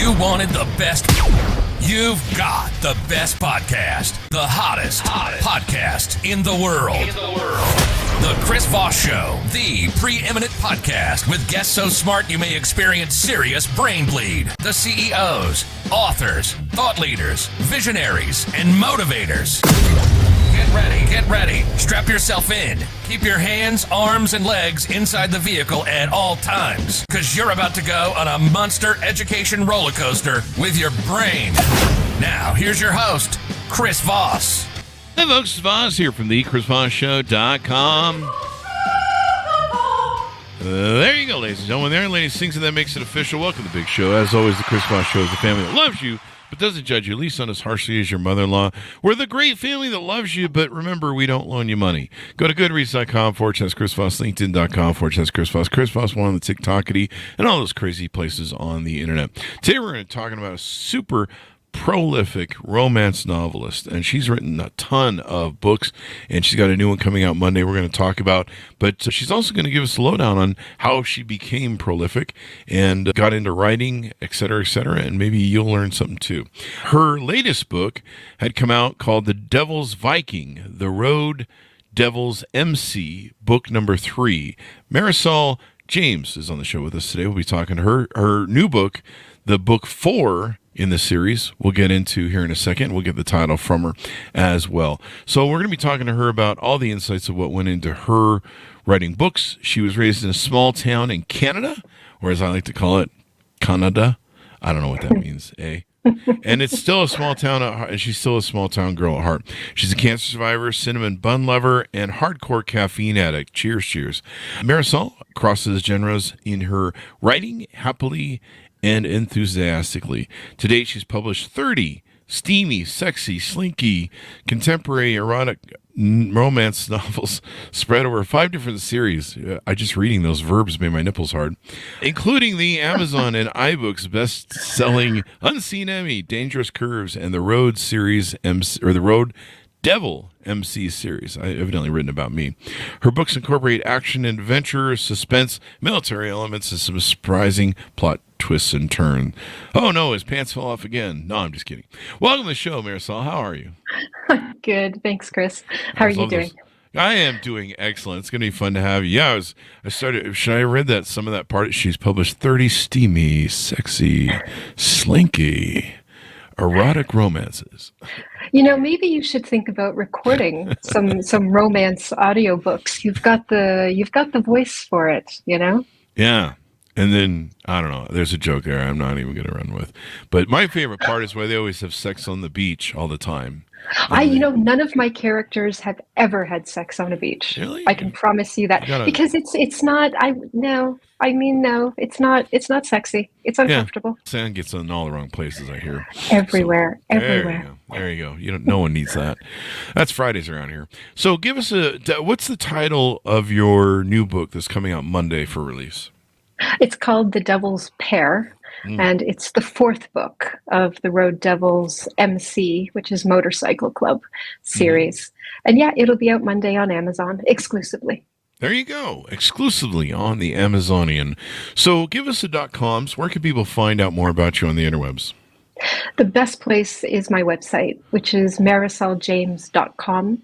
you wanted the best, you've got the best podcast. The hottest podcast in the world. The Chris Voss Show, the preeminent podcast with guests so smart you may experience serious brain bleed. The CEOs, authors, thought leaders, visionaries, and motivators. Get ready. Strap yourself in. Keep your hands, arms, and legs inside the vehicle at all times, because you're about to go on a monster education roller coaster with your brain. Now, here's your host, Chris Voss. Hey folks, it's Voss here from the chrisvossshow.com. There you go, ladies and gentlemen. There, ladies, sings and that makes it official. Welcome to the big show. As always, the Chris Voss Show is the family that loves you, but doesn't judge you, at least not as harshly as your mother-in-law. We're the great family that loves you, but remember, we don't loan you money. Go to goodreads.com/Chris Voss, linkedin.com/Chris Voss, Chris Voss, one on the TikTokity, and all those crazy places on the internet. Today, we're going to be talking about a super prolific romance novelist, and she's written a ton of books, and she's got a new one coming out Monday we're going to talk about, but she's also going to give us a lowdown on how she became prolific and got into writing, etc., and maybe you'll learn something too. Her latest book had come out called The Devil's Viking, The Road Devil's MC, book number 3. Marysol James is on the show with us today. We'll be talking to her. Her new book, the book 4 in the series, we'll get into here in a second. We'll get the title from her as well. So we're going to be talking to her about all the insights of what went into her writing books. She was raised in a small town in Canada, or as I like to call it, Canada. I don't know what that means, eh? And it's still a small town at heart, and she's still a small town girl at heart. She's a cancer survivor, cinnamon bun lover, and hardcore caffeine addict. Cheers. Marysol crosses genres in her writing happily and enthusiastically. To date, she's published 30 steamy, sexy, slinky, contemporary, erotic romance novels spread over 5 different series. I just reading those verbs made my nipples hard, including the Amazon and iBooks best-selling Unseen Emmy, Dangerous Curves, and the Road series, or the Road Devil MC series, evidently written about me. Her books incorporate action, adventure, suspense, military elements, and some surprising plot twists and turns. Oh no, his pants fell off again. No, I'm just kidding. Welcome to the show, Marysol. How are you? Good. Thanks, Chris. How are you doing? I am doing excellent. It's going to be fun to have you. Yeah, should I read that, some of that part? She's published 30 steamy, sexy, slinky, erotic romances. You know, maybe you should think about recording some romance audiobooks. You've got the voice for it, you know? Yeah. And then, I don't know, there's a joke there I'm not even going to run with. But my favorite part is why they always have sex on the beach all the time. None of my characters have ever had sex on a beach. Really? I can promise you that, because it's not. No, it's not sexy. It's uncomfortable. Yeah. Sand gets in all the wrong places, I hear. Everywhere. There you go. No one needs that. That's Fridays around here. So give us what's the title of your new book that's coming out Monday for release? It's called The Devil's Pair. And it's the 4th book of the Road Devils MC, which is Motorcycle Club series. And yeah, it'll be out Monday on Amazon exclusively. There you go. Exclusively on the Amazonian. So give us the .coms. Where can people find out more about you on the interwebs? The best place is my website, which is marysoljames.com,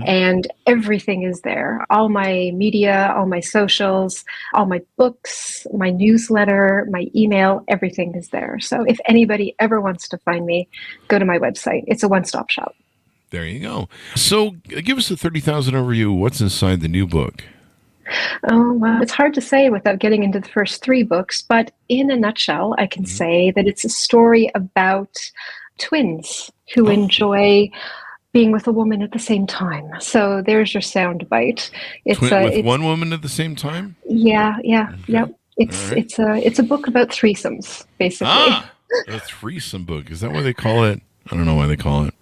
and everything is there. All my media, all my socials, all my books, my newsletter, my email, everything is there. So if anybody ever wants to find me, go to my website. It's a one-stop shop. There you go. So give us a 30,000 overview. What's inside the new book? Oh, well, it's hard to say without getting into the first 3 books, but in a nutshell, I can say that it's a story about twins who enjoy being with a woman at the same time. So there's your sound bite. It's with one woman at the same time? Yeah. It's a book about threesomes, basically. A threesome book. Is that what they call it? I don't know why they call it.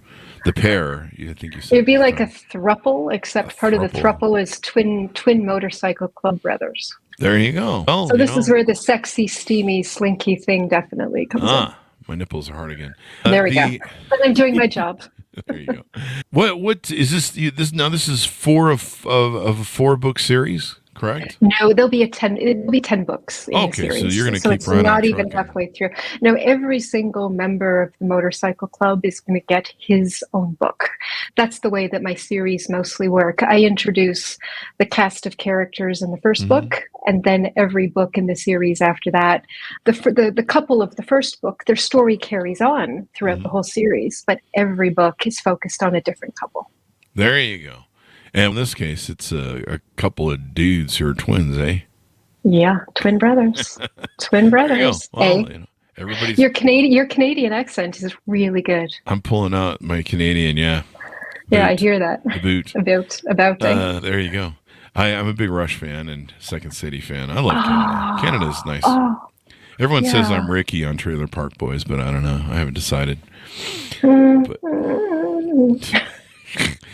The pair, you think you said. It'd be like a thruple, except part of the thruple is twin motorcycle club brothers. There you go. Oh, so this is where the sexy, steamy, slinky thing definitely comes in. My nipples are hard again. There we go. But I'm doing my job. There you go. What is this? This is 4 of a 4-book series, correct? No, it'll be 10 books in the Okay, series. so you're going to So keep it's right on not even trucking. halfway through. No, every single member of the motorcycle club is going to get his own book. That's the way that my series mostly work. I introduce the cast of characters in the first book, and then every book in the series after that, the couple of the first book, their story carries on throughout the whole series, but every book is focused on a different couple. There you go. And in this case, it's a couple of dudes who are twins, eh? Yeah, twin brothers. Twin There you go. brothers. Well, Eh? everybody's. Your Canadian accent is really good. I'm pulling out my Canadian, yeah. Yeah, I Boot. hear that. The boot. About eh? There you go. I'm a big Rush fan and Second City fan. I love Canada. Canada's nice. Oh, Everyone says yeah. I'm Ricky on Trailer Park Boys, but I don't know. I haven't decided. But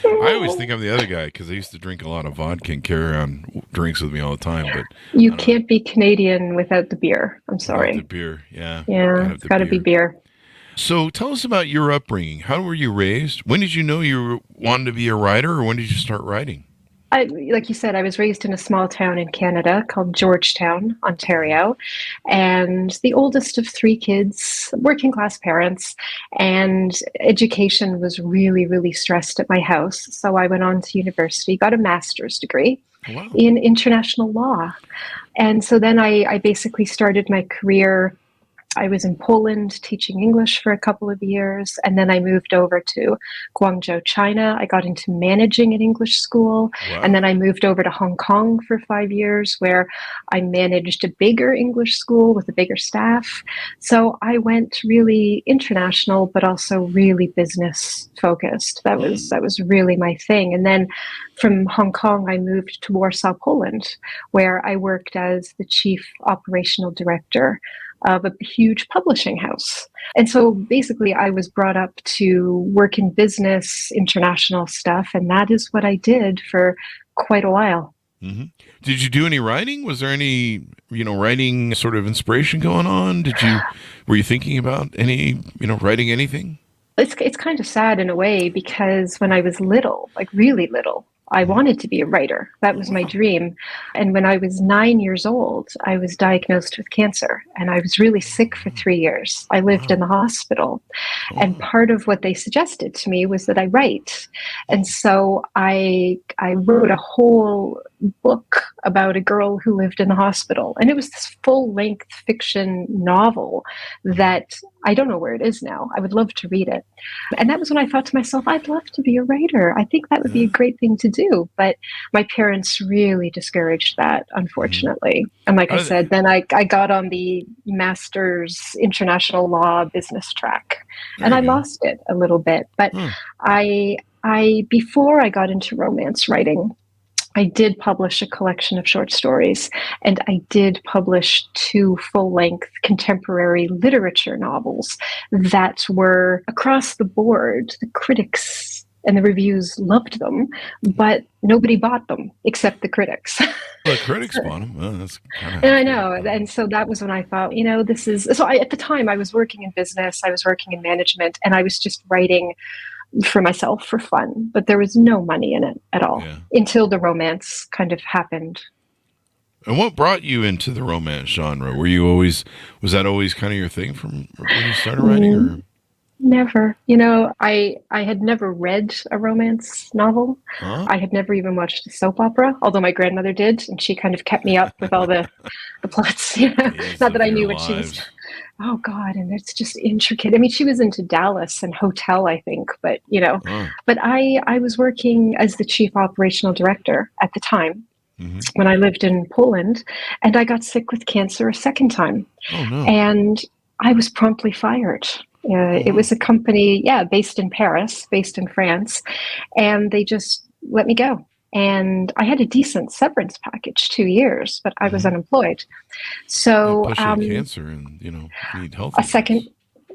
I always think I'm the other guy because I used to drink a lot of vodka and carry around drinks with me all the time. But You can't be Canadian without the beer. I'm sorry. the beer, yeah. Yeah, it's got to be beer. So tell us about your upbringing. How were you raised? When did you know you wanted to be a writer, or when did you start writing? Like you said, I was raised in a small town in Canada called Georgetown, Ontario, and the oldest of three kids, working class parents, and education was really, really stressed at my house. So I went on to university, got a master's degree Wow. in international law. And so then I basically started my career. I was in Poland teaching English for a couple of years, and then I moved over to Guangzhou, China. I got into managing an English school, and then I moved over to Hong Kong for 5 years, where I managed a bigger English school with a bigger staff. So I went really international, but also really business focused. That was really my thing. And then from Hong Kong, I moved to Warsaw, Poland, where I worked as the chief operational director of a huge publishing house. And so basically I was brought up to work in business, international stuff, and that is what I did for quite a while. Mm-hmm. Did you do any writing? Was there any, writing sort of inspiration going on? Were you thinking about any, writing anything? It's kind of sad in a way, because when I was little, like really little, I wanted to be a writer. That was my dream. And when I was 9 years old, I was diagnosed with cancer, and I was really sick for 3 years. I lived in the hospital. And part of what they suggested to me was that I write. And so I wrote a whole book about a girl who lived in the hospital. And it was this full-length fiction novel that I don't know where it is now. I would love to read it. And that was when I thought to myself, I'd love to be a writer. I think that would be a great thing to do. But my parents really discouraged that, unfortunately. And like I said, then I got on the master's international law business track, and I lost it a little bit. But I before I got into romance writing, I did publish a collection of short stories, and I did publish 2 full-length contemporary literature novels that were across the board. The critics and the reviews loved them, but nobody bought them except the critics. The critics bought them. Well, that's and I know. And so that was when I thought, this is... So at the time, I was working in business, I was working in management, and I was just writing for myself for fun, but there was no money in it at all until the romance kind of happened. And what brought you into the romance genre? Was that always kind of your thing from when you started writing? Or? Never. I had never read a romance novel. I had never even watched a soap opera, although my grandmother did, and she kind of kept me up with all the plots. Not that I knew what she was. Oh God, and it's just intricate. I mean, she was into Dallas and Hotel, I think, but but I was working as the chief operational director at the time when I lived in Poland, and I got sick with cancer a second time. Oh no! And I was promptly fired. It was a company, based in Paris, based in France, and they just let me go. And I had a decent severance package, 2 years, but I was unemployed. So cancer, and you need health.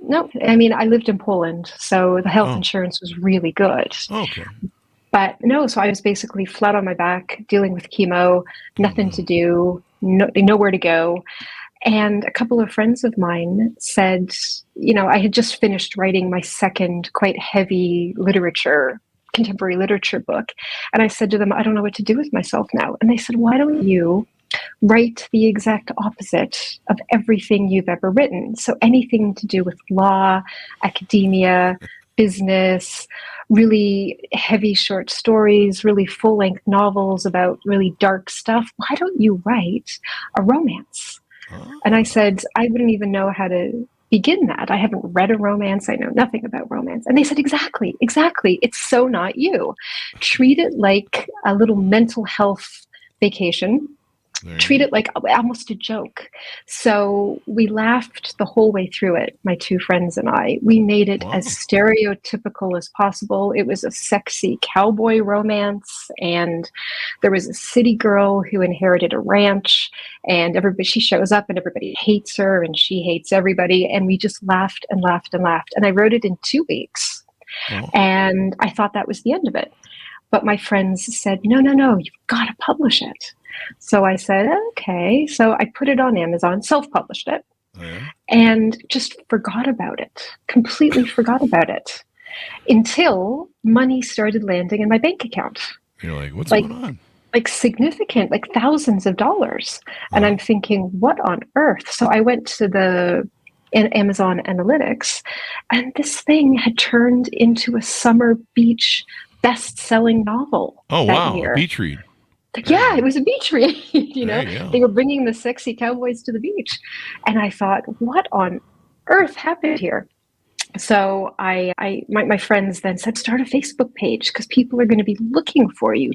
No, I mean, I lived in Poland, so the health insurance was really good. Okay. But no, so I was basically flat on my back, dealing with chemo, nothing to do, nowhere to go. And a couple of friends of mine said, I had just finished writing my second quite heavy literature contemporary literature book. And I said to them, I don't know what to do with myself now. And they said, why don't you write the exact opposite of everything you've ever written? So anything to do with law, academia, business, really heavy short stories, really full-length novels about really dark stuff. Why don't you write a romance? And I said, I wouldn't even know how to begin that. I haven't read a romance. I know nothing about romance. And they said, exactly. It's so not you. Treat it like a little mental health vacation. Treat it like almost a joke. So we laughed the whole way through it, my two friends and I. We made it as stereotypical as possible. It was a sexy cowboy romance, and there was a city girl who inherited a ranch, and she shows up and everybody hates her and she hates everybody. And we just laughed and laughed and laughed. And I wrote it in 2 weeks. And I thought that was the end of it. But my friends said, no, you've got to publish it. So I said, okay. So I put it on Amazon, self-published it, and just forgot about it, completely forgot about it until money started landing in my bank account. You're like, what's going on? Like significant, like thousands of dollars. And I'm thinking, what on earth? So I went to the Amazon Analytics, and this thing had turned into a summer beach best-selling novel. Oh, wow. Year. A beach read. Yeah, it was a beach read. They were bringing the sexy cowboys to the beach. And I thought, what on earth happened here? So my friends then said, start a Facebook page because people are going to be looking for you.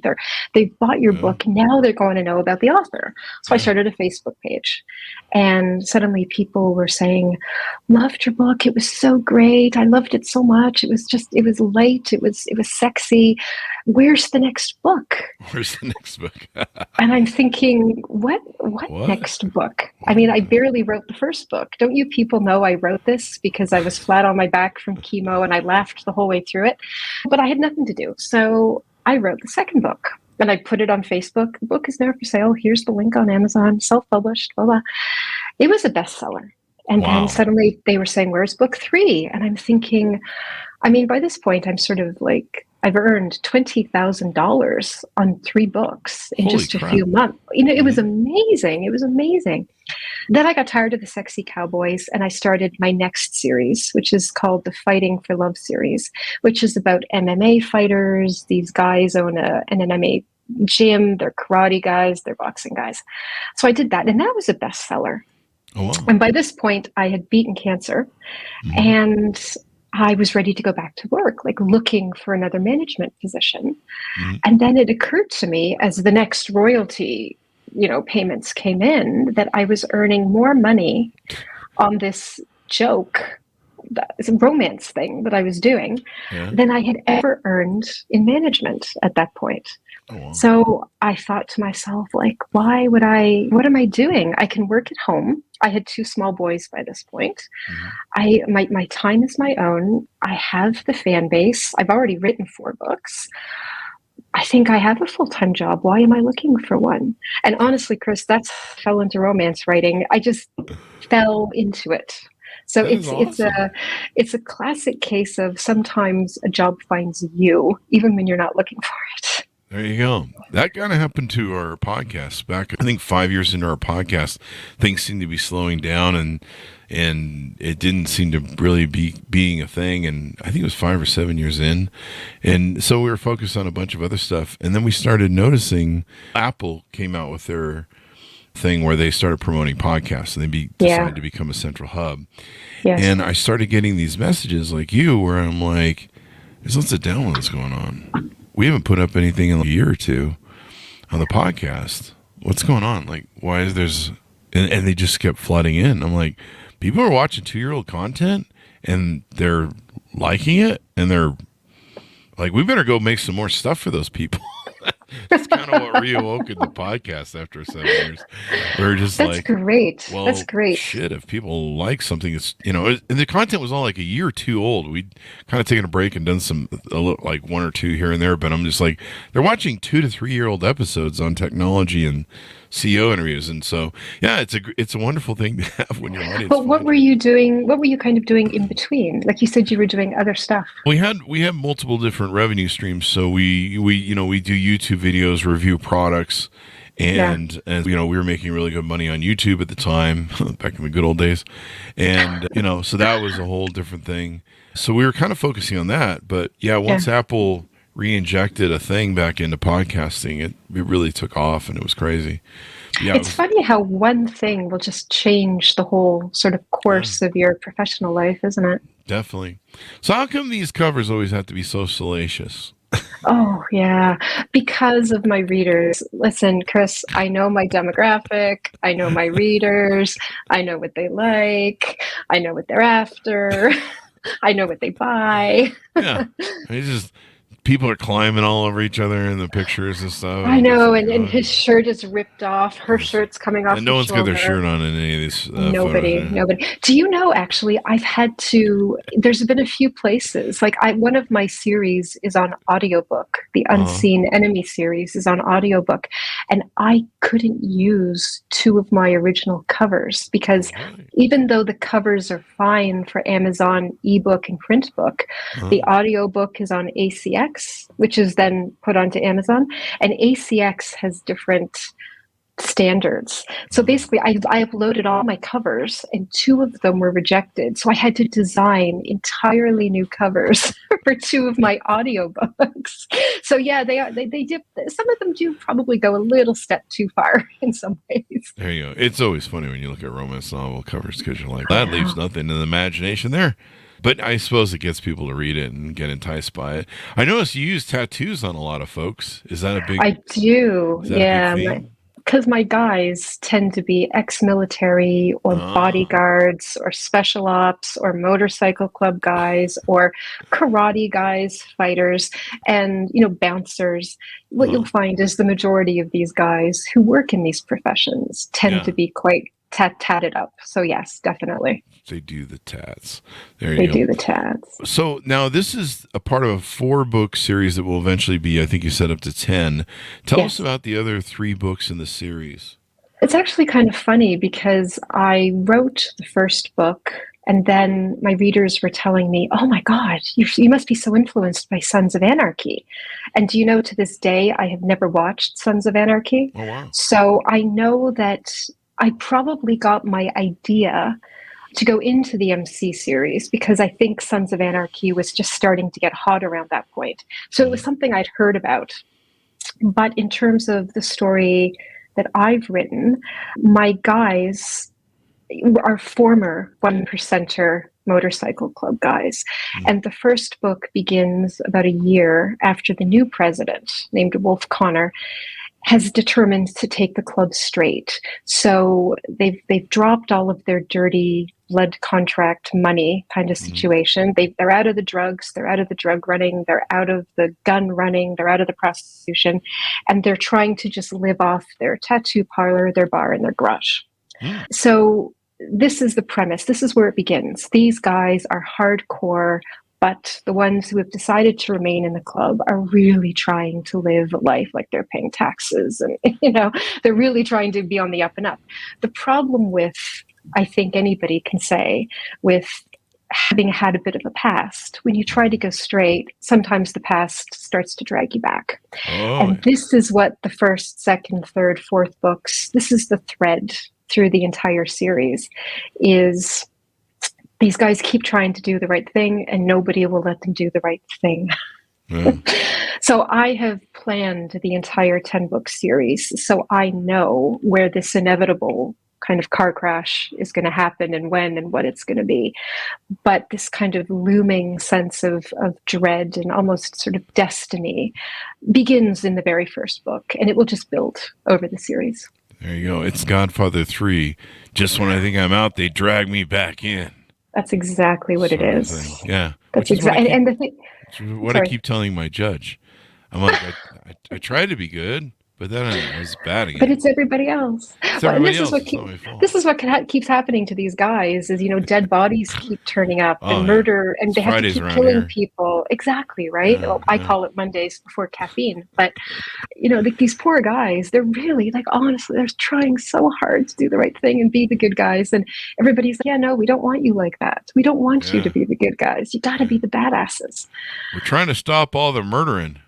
They've bought your book. Now they're going to know about the author. So I started a Facebook page, and suddenly people were saying, loved your book. It was so great. I loved it so much. It was light. It was sexy. Where's the next book? And I'm thinking, what next book? I mean, I barely wrote the first book. Don't you people know I wrote this because I was flat on my back from chemo and I laughed the whole way through it? But I had nothing to do. So I wrote the second book and I put it on Facebook. The book is there for sale. Here's the link on Amazon, self-published, blah, blah. It was a bestseller. And then suddenly they were saying, where's book 3? And I'm thinking, I mean, by this point, I'm sort of like, I've earned $20,000 on 3 books in just a few months. It was amazing. It was amazing. Then I got tired of the sexy cowboys and I started my next series, which is called the Fighting for Love series, which is about MMA fighters. These guys own an MMA gym. They're karate guys. They're boxing guys. So I did that, and that was a bestseller. Oh, wow. And by this point, I had beaten cancer, and I was ready to go back to work, like looking for another management position. And then it occurred to me as the next royalty, payments came in, that I was earning more money on this joke, this romance thing that I was doing than I had ever earned in management at that point. Oh, wow. So I thought to myself, like, what am I doing? I can work at home. I had 2 small boys by this point. My time is my own. I have the fan base. I've already written 4 books. I think I have a full-time job. Why am I looking for one? And honestly, Chris, fell into romance writing. I just fell into it. So it's a classic case of sometimes a job finds you, even when you're not looking for it. There you go. That kind of happened to our podcast back, I think 5 years into our podcast. Things seemed to be slowing down, and it didn't seem to really be being a thing. And I think it was 5 or 7 years in. And so we were focused on a bunch of other stuff. And then we started noticing Apple came out with their thing where they started promoting podcasts, and they decided to become a central hub. Yes. And I started getting these messages like you, where I'm like, there's lots of downloads going on. We haven't put up anything in a year or 2 on the podcast. What's going on? Like, why is there's... And they just kept flooding in. I'm like, people are watching 2-year-old content, and they're liking it, and they're like, we better go make some more stuff for those people. That's kind of what reawoke the podcast after 7 years. We're just That's great. Well, that's great. Shit, if people like something, it's and the content was all like a year or 2 old. We'd kind of taken a break and done like 1 or 2 here and there, but I'm just like, they're watching 2 to 3 year old episodes on technology and CEO interviews. And so, yeah, it's a wonderful thing to have when your audience. But what were you doing? What were you kind of doing in between? Like you said, you were doing other stuff. We have multiple different revenue streams. So we do YouTube videos, review products. And we were making really good money on YouTube at the time, back in the good old days. And, so that was a whole different thing. So we were kind of focusing on that. But yeah, once Apple re-injected a thing back into podcasting, it really took off and it was crazy. Yeah, it's funny how one thing will just change the whole sort of course of your professional life, isn't it? Definitely. So how come these covers always have to be so salacious? Oh, yeah, because of my readers. Listen, Chris, I know my demographic. I know my readers. I know what they like. I know what they're after. I know what they buy. Yeah. It's just people are climbing all over each other in the pictures and stuff. I know, and his shirt is ripped off. Her shirt's coming off. And no one's got their shirt on in any of these Nobody. Do you know, actually, there's been a few places, like one of my series is on audiobook. The Unseen Enemy series is on audiobook. And I couldn't use two of my original covers because even though the covers are fine for Amazon ebook and print book, the audiobook is on ACX, which is then put onto Amazon, and ACX has different standards. So basically, I uploaded all my covers, and two of them were rejected. So I had to design entirely new covers for two of my audiobooks. So yeah, they did. Some of them do probably go a little step too far in some ways. There you go. It's always funny when you look at romance novel covers because you're like, that leaves nothing to the imagination there. But I suppose it gets people to read it and get enticed by it. I noticed you use tattoos on a lot of folks. Is that a big? I do. Yeah. Because my guys tend to be ex-military or bodyguards or special ops or motorcycle club guys or karate guys, fighters, and, bouncers. What you'll find is the majority of these guys who work in these professions tend to be quite tatted up. So yes, definitely. They do the tats. They do the tats. So now this is a part of a 4-book series that will eventually be, I think you said, up to 10. Tell us about the other 3 books in the series. It's actually kind of funny because I wrote the first book and then my readers were telling me, oh my God, you must be so influenced by Sons of Anarchy. And do you know, to this day, I have never watched Sons of Anarchy. Oh, wow. So I know that I probably got my idea to go into the MC series because I think Sons of Anarchy was just starting to get hot around that point. So it was something I'd heard about. But in terms of the story that I've written, my guys are former 1%er motorcycle club guys. And the first book begins about a year after the new president, named Wolf Connor, has determined to take the club straight. So they've dropped all of their dirty blood contract money kind of situation. They're out of the drugs, they're out of the drug running, they're out of the gun running, they're out of the prostitution, and they're trying to just live off their tattoo parlor, their bar, and their garage. So this is the premise. This is where it begins. These guys are hardcore, but the ones who have decided to remain in the club are really trying to live life like they're paying taxes. And, they're really trying to be on the up and up. The problem with, I think anybody can say, with having had a bit of a past, when you try to go straight, sometimes the past starts to drag you back. And this is what the first, second, third, fourth books, this is the thread through the entire series, is these guys keep trying to do the right thing and nobody will let them do the right thing. So I have planned the entire 10-book series. So I know where this inevitable kind of car crash is going to happen and when and what it's going to be. But this kind of looming sense of dread and almost sort of destiny begins in the very first book, and it will just build over the series. There you go. It's Godfather 3. Just when I think I'm out, they drag me back in. That's exactly what it is. Yeah. That's exactly. And the thing. What I keep telling my judge. I'm like, I try to be good. But then I was bad again. But it's everybody else. It's Well, and everybody else. It's not my fault. this is what keeps happening to these guys is, dead bodies keep turning up Oh, and yeah. murder, and It's they have to Fridays keep around killing here. people. Exactly, right? Yeah, Well, I yeah. call it Mondays before caffeine. But, these poor guys, they're really, like, honestly, they're trying so hard to do the right thing and be the good guys. And everybody's like, yeah, no, we don't want you like that. We don't want you Yeah. to be the good guys. You got to be the badasses. We're trying to stop all the murdering.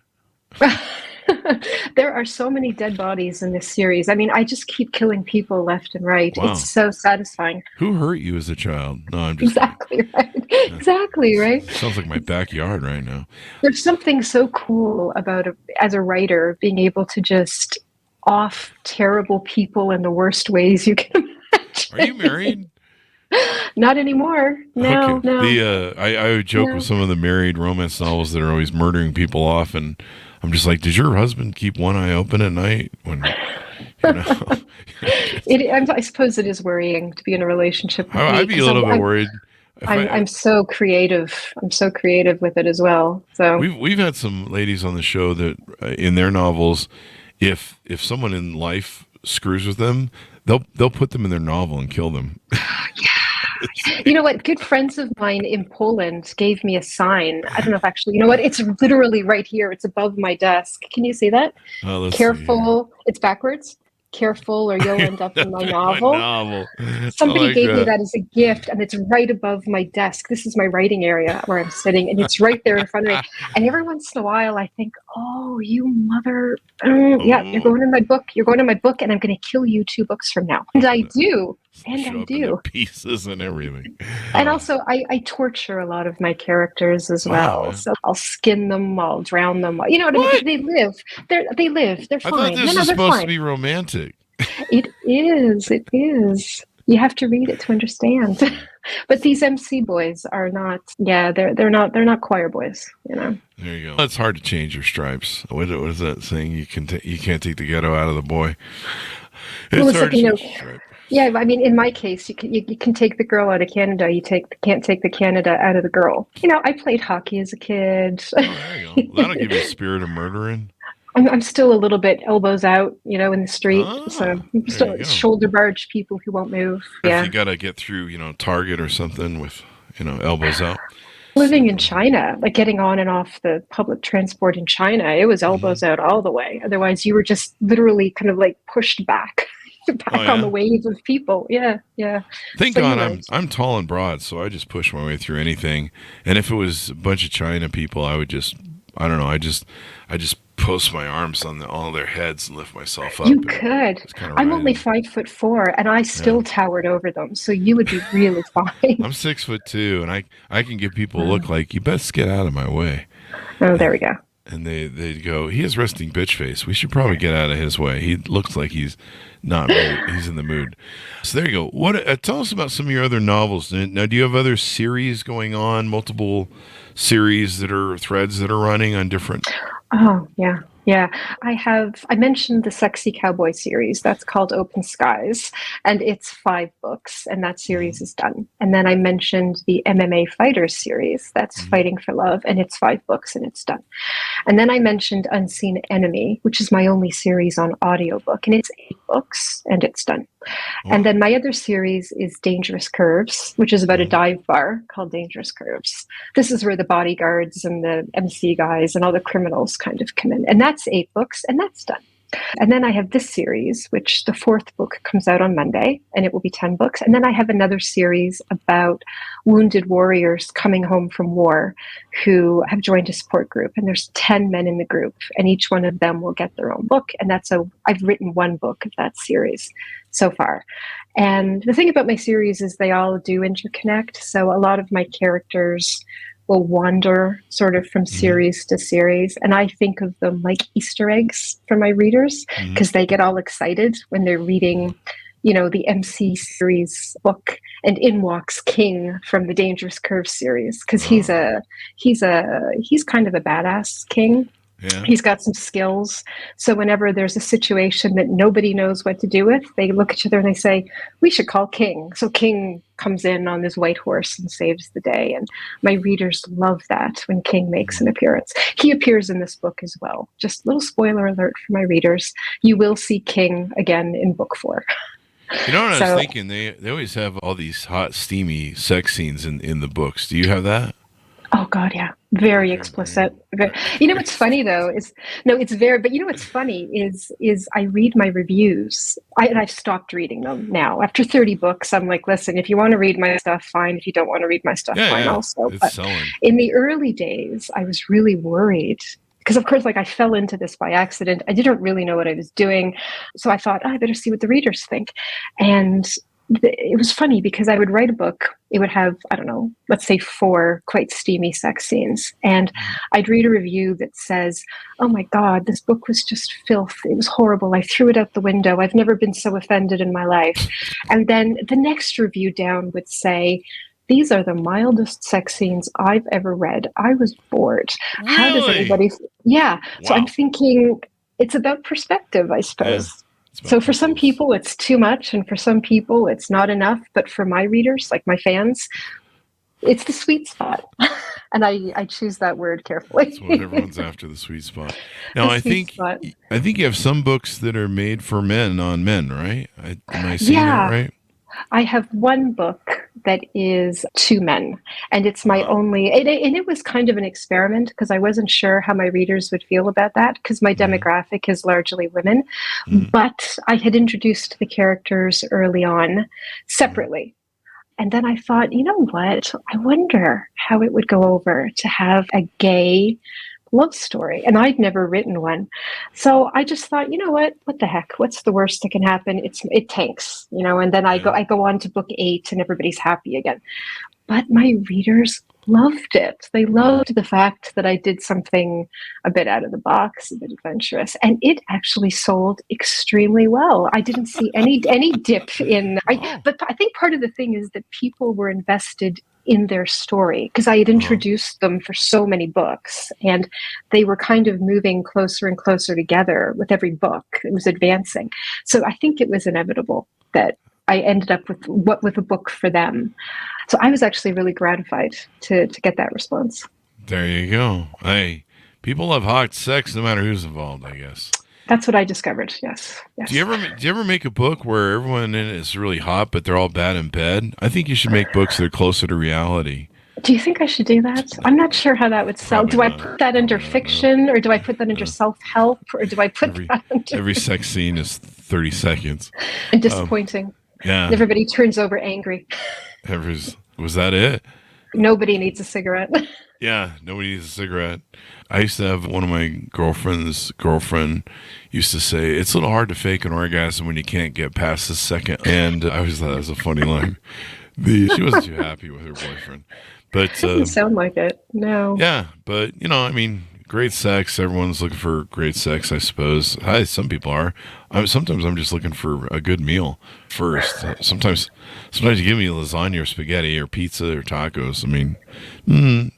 There are so many dead bodies in this series. I mean, I just keep killing people left and right. Wow. It's so satisfying. Who hurt you as a child? No, I'm just Exactly right. Exactly right. Sounds like my backyard right now. There's something so cool about as a writer being able to just off terrible people in the worst ways you can imagine. Are you married? Not anymore. No, Okay. no. I would joke with some of the married romance novels that are always murdering people off, and I'm just like, does your husband keep one eye open at night when I suppose it is worrying to be in a relationship with me, I'd be a little bit worried. I'm so creative. I'm so creative with it as well. So we've had some ladies on the show that in their novels, if someone in life screws with them, they'll put them in their novel and kill them. You know what? Good friends of mine in Poland gave me a sign. I don't know if actually, you know what? It's literally right here. It's above my desk. Can you see that? Careful. It's backwards. Careful or you'll end up in my novel. Somebody gave me that as a gift, and it's right above my desk. This is my writing area where I'm sitting, and it's right there in front of me. And every once in a while, I think, oh, you mother. Yeah, you're going in my book. You're going in my book, and I'm going to kill you 2 books from now. And I do. And I do. Pieces and everything. And also, I torture a lot of my characters as well. So I'll skin them, I'll drown them. You know what I mean? They live. They live. They're fine. I thought this was supposed to be romantic. It is. It is. You have to read it to understand. But these MC boys are not. Yeah, they're not choir boys. There you go. It's hard to change your stripes. What is that saying? You can't take the ghetto out of the boy. It's hard to change your stripes. Yeah, I mean, in my case, you can take the girl out of Canada. Can't take the Canada out of the girl. I played hockey as a kid. Oh, there you go. That'll give you a spirit of murdering. I'm still a little bit elbows out, in the street. So I'm still shoulder barge people who won't move. If you got to get through, Target or something with, elbows out. Living in China, like getting on and off the public transport in China, it was elbows out all the way. Otherwise, you were just literally kind of like pushed back. On the wave of people. Yeah. Thank God I'm tall and broad, so I just push my way through anything. And if it was a bunch of China people, I would just, I don't know, I just post my arms on all their heads and lift myself up. You could. I'm only 5'4", and I still towered over them, so you would be really fine. I'm 6'2", and I can give people a look like, you best get out of my way. Oh, there we go. And they'd go, he has resting bitch face. We should probably get out of his way. He looks like he's not really, he's in the mood. So there you go. Tell us about some of your other novels. Now, do you have other series going on, multiple series threads that are running on different? Oh, yeah. Yeah, I mentioned the Sexy Cowboy series. That's called Open Skies, and it's 5 books, and that series is done. And then I mentioned the MMA Fighters series. That's Fighting for Love, and it's 5 books, and it's done. And then I mentioned Unseen Enemy, which is my only series on audiobook, and it's 8 books, and it's done. And then my other series is Dangerous Curves, which is about a dive bar called Dangerous Curves. This is where the bodyguards and the MC guys and all the criminals kind of come in. And that's 8 books, and that's done. And then I have this series, which the 4th book comes out on Monday, and it will be 10 books. And then I have another series about wounded warriors coming home from war who have joined a support group. And there's 10 men in the group, and each one of them will get their own book. And I've written 1 book of that series so far. And the thing about my series is they all do interconnect. So a lot of my characters will wander sort of from series to series. And I think of them like Easter eggs for my readers because they get all excited when they're reading, the MC series book, and in walks King from the Dangerous Curve series because he's kind of a badass king. Yeah. He's got some skills. So whenever there's a situation that nobody knows what to do with, they look at each other and they say, we should call King. So King comes in on his white horse and saves the day. And my readers love that when King makes an appearance. He appears in this book as well. Just a little spoiler alert for my readers. You will see King again in book 4. You know what I was thinking? They always have all these hot, steamy sex scenes in the books. Do you have that? Oh God, yeah. Very explicit. You know what's funny though is but you know what's funny is I read my reviews. And I've stopped reading them now. After 30 books, I'm like, listen, if you want to read my stuff, fine. If you don't want to read my stuff, fine also. It's but selling. in the early days, I was really worried. Because of course, like I fell into this by accident. I didn't really know what I was doing. So I thought, I better see what the readers think. And it was funny because I would write a book. It would have, I don't know, let's say 4 quite steamy sex scenes. And I'd read a review that says, oh my God, this book was just filth. It was horrible. I threw it out the window. I've never been so offended in my life. And then the next review down would say, these are the mildest sex scenes I've ever read. I was bored. Really? How does anybody... Yeah. Wow. So I'm thinking it's about perspective, I suppose. Yeah. So for some people, it's too much, and for some people, it's not enough. But for my readers, like my fans, it's the sweet spot. And I choose that word carefully. That's what everyone's after, the sweet spot. Now, I think you have some books that are made for men on men, right? Am I seeing that right? I have one book that is 2 men, and it's my only, and it was kind of an experiment because I wasn't sure how my readers would feel about that because my demographic is largely women, but I had introduced the characters early on separately. And then I thought, you know what? I wonder how it would go over to have a gay love story. And I'd never written one. So I just thought, you know what the heck? What's the worst that can happen? It tanks, and then I go on to book 8 and everybody's happy again. But my readers loved it. They loved the fact that I did something a bit out of the box, a bit adventurous, and it actually sold extremely well. I didn't see any dip in, but I think part of the thing is that people were invested in their story because I had introduced them for so many books and they were kind of moving closer and closer together with every book. It was advancing. So I think it was inevitable that I ended up with a book for them. So I was actually really gratified to get that response. There you go. Hey, people love hot sex no matter who's involved, I guess. That's what I discovered. Yes. Do you ever make a book where everyone in it is really hot, but they're all bad in bed? I think you should make books that are closer to reality. Do you think I should do that? I'm not sure how that would sell. Do I put that under fiction, or do I put that under self-help, or do I put that under... Every sex scene is 30 seconds. And disappointing. Yeah. Everybody turns over angry. Was that it? Nobody needs a cigarette. Yeah, nobody needs a cigarette. I used to have one of my girlfriend's girlfriend used to say, it's a little hard to fake an orgasm when you can't get past the second. And I always thought that was a funny line. She wasn't too happy with her boyfriend. But doesn't sound like it. No. Yeah, but, great sex. Everyone's looking for great sex, I suppose. Some people are. Sometimes I'm just looking for a good meal first. Sometimes you give me lasagna or spaghetti or pizza or tacos.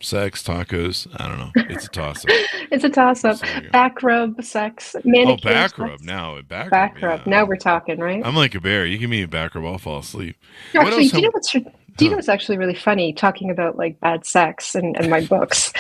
Sex, tacos. I don't know. It's a toss-up. It's a toss-up. Back rub, sex, manicure. Oh, back sex. rub. Now, back rub. Yeah. Now we're talking, right? I'm like a bear. You give me a back rub, I'll fall asleep. Actually, do you know what's actually really funny talking about like bad sex and my books?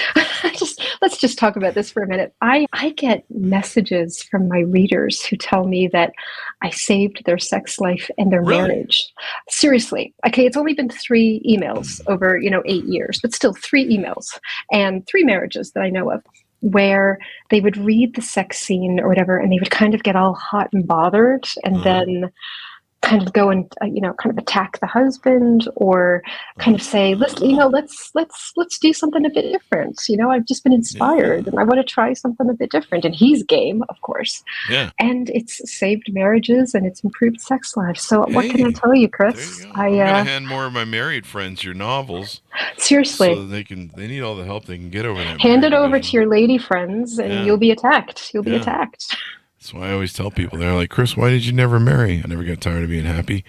Let's just talk about this for a minute. I get messages from my readers who tell me that I saved their sex life and their marriage. Seriously. Okay, it's only been 3 emails over, 8 years, but still 3 emails and 3 marriages that I know of where they would read the sex scene or whatever and they would kind of get all hot and bothered and then kind of go and kind of attack the husband or kind of say, let's do something a bit different. I've just been inspired and I want to try something a bit different. And he's game, of course. Yeah. And it's saved marriages and it's improved sex lives. So what can I tell you, Chris? I'm gonna hand more of my married friends your novels. Seriously. So they need all the help they can get over that. Hand it over to your lady friends and you'll be attacked. You'll be attacked. That's why I always tell people, they're like, Chris, why did you never marry? I never got tired of being happy.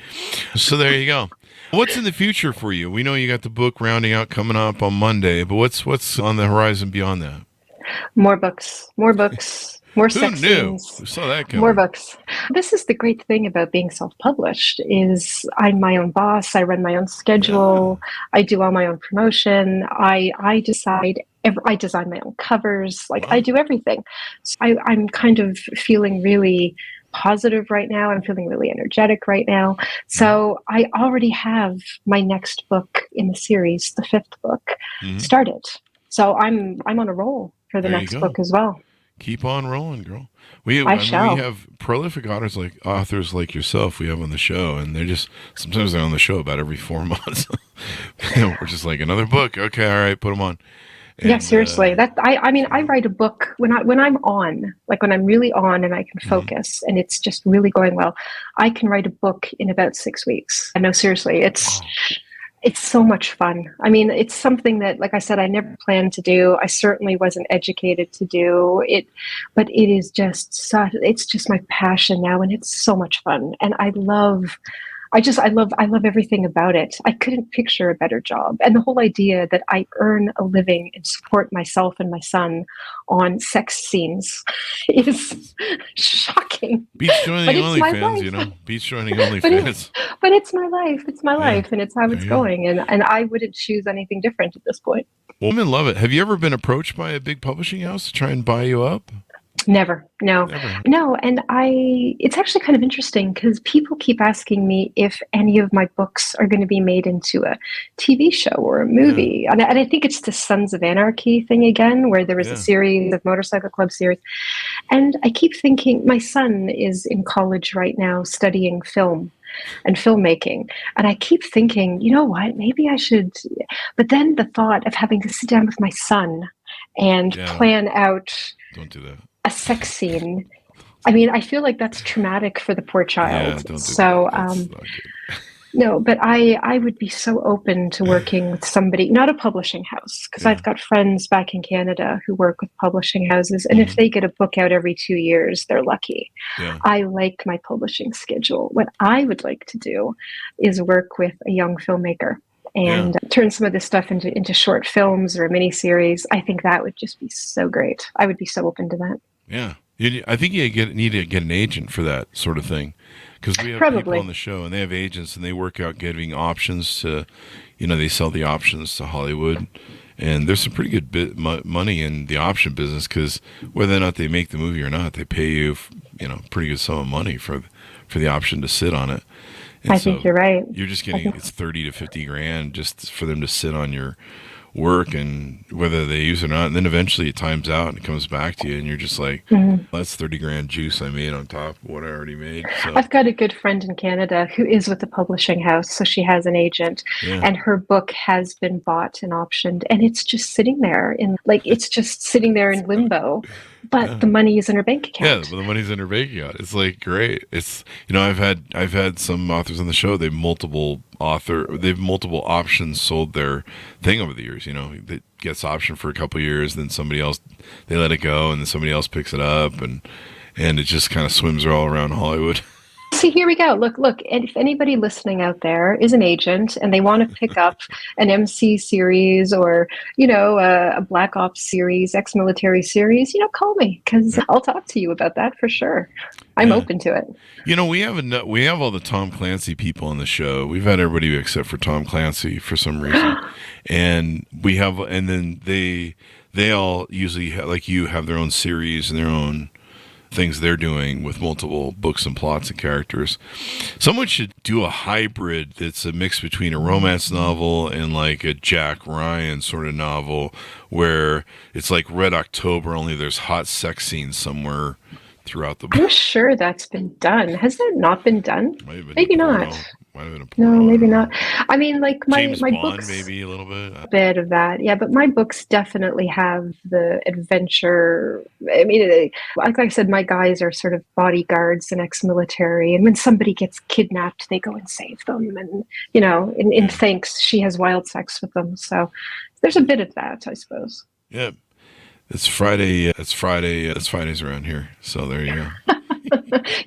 So there you go. What's in the future for you? We know you got the book rounding out coming up on Monday, but what's on the horizon beyond that? More books, more books, more Who sex knew? scenes, Who saw that coming? more books. This is the great thing about being self-published is I'm my own boss. I run my own schedule. I do all my own promotion. I decide. I design my own covers. Like Wow. I do everything. So I'm kind of feeling really positive right now. I'm feeling really energetic right now. So I already have my next book in the series, the 5th book, started. So I'm on a roll for the There you next go. book as well. Keep on rolling, girl. I mean, shall. we have prolific authors like yourself. We have on the show, and sometimes they're on the show about every 4 months. We're just like another book. Okay, all right, put them on. Yeah, seriously. I mean, I write a book when I'm on, like when I'm really on and I can focus and it's just really going well. I can write a book in about 6 weeks. I know, seriously, it's so much fun. I mean, it's something that, like I said, I never planned to do. I certainly wasn't educated to do it, but it is just it's just my passion now, and it's so much fun. And I love everything about it. I couldn't picture a better job. And the whole idea that I earn a living and support myself and my son on sex scenes is shocking. Beats joining OnlyFans, you know. Beats joining OnlyFans. But it's my life. It's my life, and it's how it's going. And I wouldn't choose anything different at this point. Well, women love it. Have you ever been approached by a big publishing house to try and buy you up? Never. No. And it's actually kind of interesting because people keep asking me if any of my books are going to be made into a TV show or a movie. And I think it's the Sons of Anarchy thing again, where there was a series of Motorcycle Club series. And I keep thinking, my son is in college right now studying film and filmmaking. And I keep thinking, you know what, maybe I should. But then the thought of having to sit down with my son and plan out. Don't do that. A sex scene. I mean, I feel like that's traumatic for the poor child. Don't do so, that. no, but I would be so open to working with somebody, not a publishing house, because I've got friends back in Canada who work with publishing houses, and if they get a book out every 2 years, they're lucky. I like my publishing schedule. What I would like to do is work with a young filmmaker and turn some of this stuff into short films or a miniseries. I think that would just be so great. I would be so open to that. Yeah. I think you need to get an agent for that sort of thing, because we have people on the show and they have agents and they work out getting options to, they sell the options to Hollywood. And there's some pretty good money in the option business, because whether or not they make the movie or not, they pay you, pretty good sum of money for the option to sit on it. And I think you're right. You're just getting it's 30 to 50 grand just for them to sit on your work, and whether they use it or not. And then eventually it times out and it comes back to you, and you're just like, that's 30 grand juice I made on top of what I already made. So. I've got a good friend in Canada who is with a publishing house, so she has an agent, and her book has been bought and optioned, and it's just sitting there in limbo. But the money is in her bank account. Yeah, but the money's in her bank account. It's like great. It's I've had some authors on the show. They've multiple options sold their thing over the years. That gets optioned for a couple of years, then somebody else, they let it go, and then somebody else picks it up, and it just kind of swims all around Hollywood. See, here we go. Look. And if anybody listening out there is an agent and they want to pick up an MC series or, a Black Ops series, ex-military series, call me, because I'll talk to you about that for sure. I'm open to it. We have all the Tom Clancy people on the show. We've had everybody except for Tom Clancy for some reason. And then they all usually have their own series and their own things they're doing with multiple books and plots and characters. Someone should do a hybrid that's a mix between a romance novel and like a Jack Ryan sort of novel, where it's like Red October, only there's hot sex scenes somewhere throughout the book. I'm sure that's been done. Has that not been done? Maybe not. Might have been a porno. No, maybe not. I mean, like my Bond, books, maybe a little bit. A bit of that, yeah. But my books definitely have the adventure. I mean, like I said, my guys are sort of bodyguards and ex-military, and when somebody gets kidnapped, they go and save them, and in thanks, she has wild sex with them. So there's a bit of that, I suppose. Yeah. It's Friday. It's Fridays around here. So there you go.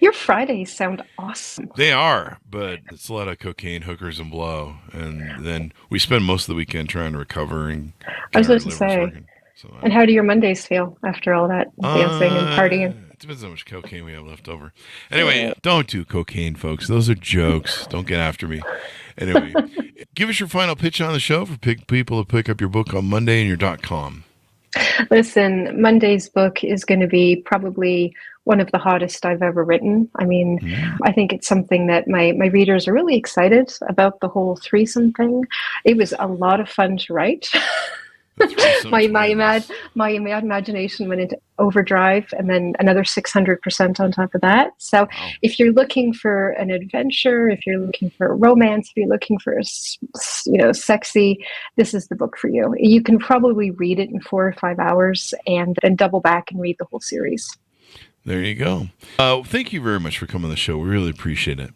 Your Fridays sound awesome. They are, but it's a lot of cocaine, hookers, and blow. And then we spend most of the weekend trying to recover. And I was going to say, So, And how do your Mondays feel after all that dancing and partying? It depends on how much cocaine we have left over. Anyway, don't do cocaine, folks. Those are jokes. Don't get after me. Anyway, give us your final pitch on the show for people to pick up your book on Monday and your .com. Listen, Monday's book is going to be probably one of the hottest I've ever written. I mean, I think it's something that my readers are really excited about, the whole threesome thing. It was a lot of fun to write. My imagination went into overdrive, and then another 600% on top of that. So if you're looking for an adventure, if you're looking for romance, if you're looking for sexy, this is the book for you. You can probably read it in 4 or 5 hours and then double back and read the whole series. There you go. Thank you very much for coming on the show. We really appreciate it.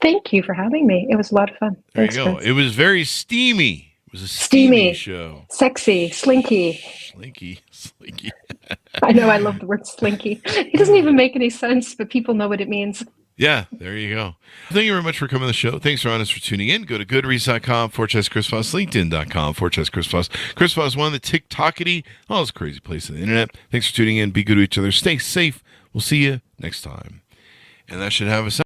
Thank you for having me. It was a lot of fun. There you go. It was very steamy. It was a steamy show. Sexy, slinky. Slinky. I know, I love the word slinky. It doesn't even make any sense, but people know what it means. Yeah, there you go. Thank you very much for coming on the show. Thanks for tuning in. Go to goodreads.com/Chris Voss, LinkedIn.com/Chris Voss. Chris Voss, one of the TikTokity, all this crazy place on the internet. Thanks for tuning in. Be good to each other. Stay safe. We'll see you next time. And that should have us out.